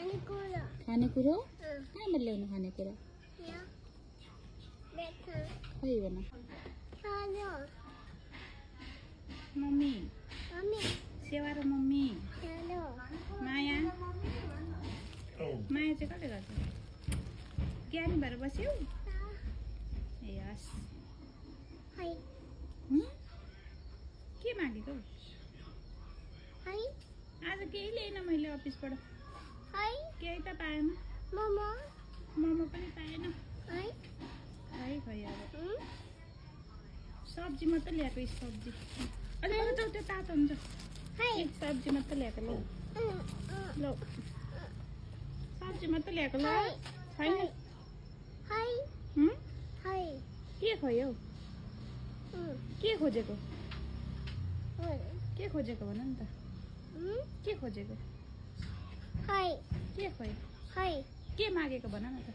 खानेकुरो कहाँबाट ल्याउनु खानेकुरा खै भन मम्मी सेवा र मम्मी माया माया चाहिँ कति गर्छ ज्ञानी भएर बस्यौ ए हस् के मागेको आज केही ल्याएन मैले अफिसबाट केही त पाएन मोमो पनि पाएन खै खै अब सब्जी मात्रै ल्याएको सब्जी अलिक त्यो तातो हुन्छ एक सब्जी मात्रै ल्याएको ल ल सब्जी मात्रै ल्याएको ल छैन के खोयौ के खोजेको भन नि त के खोजेको के खोइ के मागेको भन न त